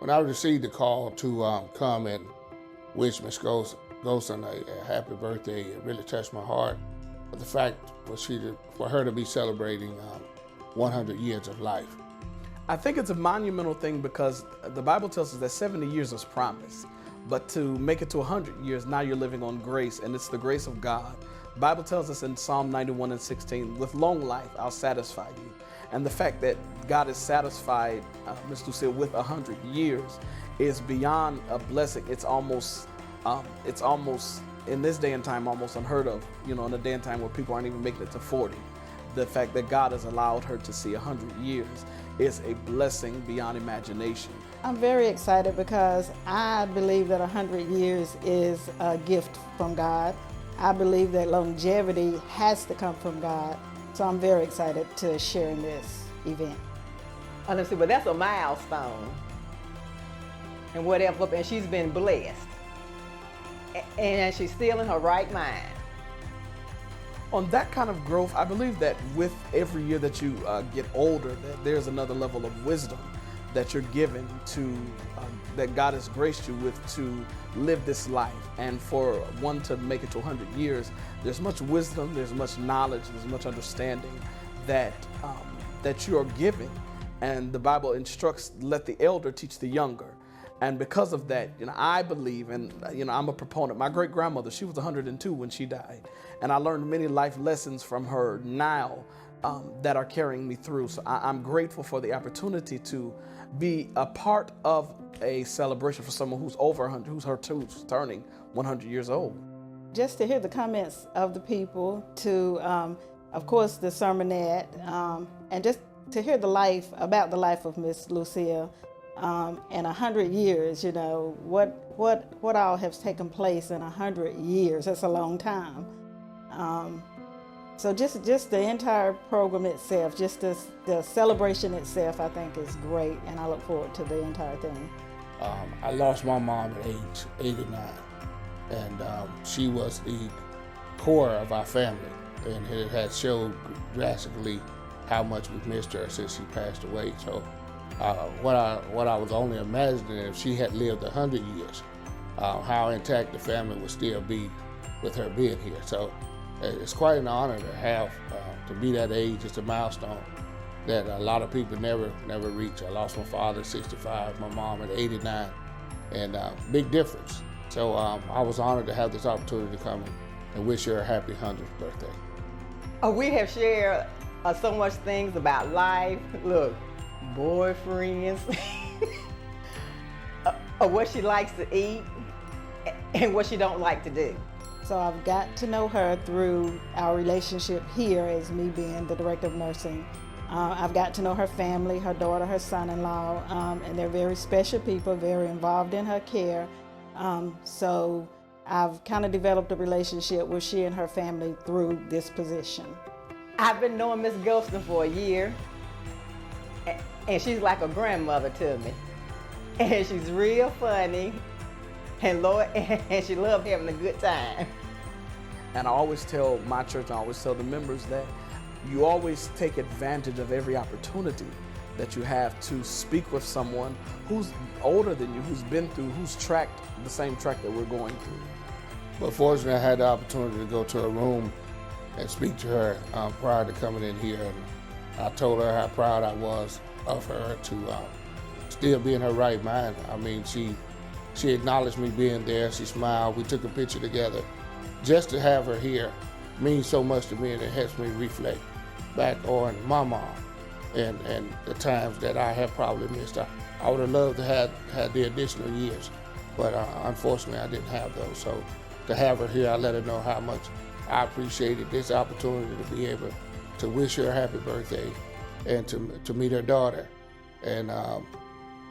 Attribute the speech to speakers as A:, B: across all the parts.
A: When I received the call to come and wish Miss Gholston a happy birthday, it really touched my heart. But the fact was for her to be celebrating 100 years of life.
B: I think it's a monumental thing because the Bible tells us that 70 years is promised, but to make it to 100 years, now you're living on grace, and it's the grace of God. The Bible tells us in Psalm 91:16, with long life I'll satisfy you. And the fact that God is satisfied, Ms. Lucille, with 100 years is beyond a blessing. It's almost in this day and time almost unheard of, in a day and time where people aren't even making it to 40. The fact that God has allowed her to see 100 years is a blessing beyond imagination.
C: I'm very excited because I believe that 100 years is a gift from God. I believe that longevity has to come from God. So I'm very excited to share in this event.
D: Let's see, but that's a milestone. And whatever, and she's been blessed. And she's still in her right mind.
B: On that kind of growth, I believe that with every year that you get older, that there's another level of wisdom that you're given to, that God has graced you with to live this life. And for one to make it to 100 years, there's much wisdom, there's much knowledge, there's much understanding that you are given. And the Bible instructs, let the elder teach the younger. And because of that, I believe, and I'm a proponent. My great-grandmother, she was 102 when she died. And I learned many life lessons from her now that are carrying me through. So I'm grateful for the opportunity to be a part of a celebration for someone who's over 100, who's turning 100 years old.
C: Just to hear the comments of the people, to, of course, the sermonette, and just to hear about the life of Miss Lucille. In 100 years, what all has taken place in 100 years, that's a long time. So just the entire program itself, just the celebration itself, I think is great, and I look forward to the entire thing.
A: I lost my mom at age 89, and she was the core of our family, and it has showed drastically how much we've missed her since she passed away. So what I was only imagining, if she had lived 100 years, how intact the family would still be with her being here. So it's quite an honor to have, to be that age. It's a milestone that a lot of people never reach. I lost my father at 65, my mom at 89, and big difference. So I was honored to have this opportunity to come and wish her a happy 100th birthday.
D: We have shared so much things about life. Look, boyfriends, what she likes to eat, and what she don't like to do.
C: So I've got to know her through our relationship here as me being the director of nursing. I've got to know her family, her daughter, her son-in-law, and they're very special people, very involved in her care. So I've kind of developed a relationship with she and her family through this position.
D: I've been knowing Miss Gholston for a year, and she's like a grandmother to me. And she's real funny, and she loves having a good time.
B: And I always tell my church, I always tell the members that you always take advantage of every opportunity that you have to speak with someone who's older than you, who's been through, who's tracked the same track that we're going through.
A: But fortunately, I had the opportunity to go to her room and speak to her prior to coming in here. And I told her how proud I was of her to still be in her right mind. I mean, she acknowledged me being there. She smiled. We took a picture together. Just to have her here means so much to me, and it helps me reflect back on my mom and the times that I have probably missed. I would have loved to have had the additional years, but unfortunately I didn't have those. So to have her here, I let her know how much I appreciated this opportunity to be able to wish her a happy birthday and to meet her daughter, and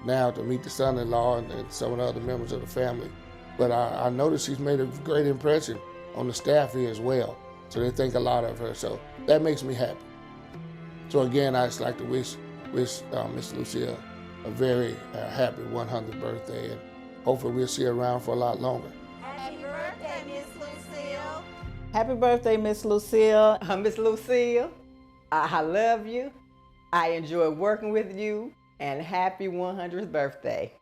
A: now to meet the son-in-law and some of the other members of the family. But I noticed she's made a great impression on the staff here as well, so they think a lot of her, so that makes me happy. So again, I just like to wish Miss Lucille a very happy 100th birthday, and hopefully we'll see her around for a lot longer.
E: Happy birthday, Miss Lucille.
C: Happy birthday, Miss Lucille.
D: Miss Lucille, I love you. I enjoy working with you, and happy 100th birthday.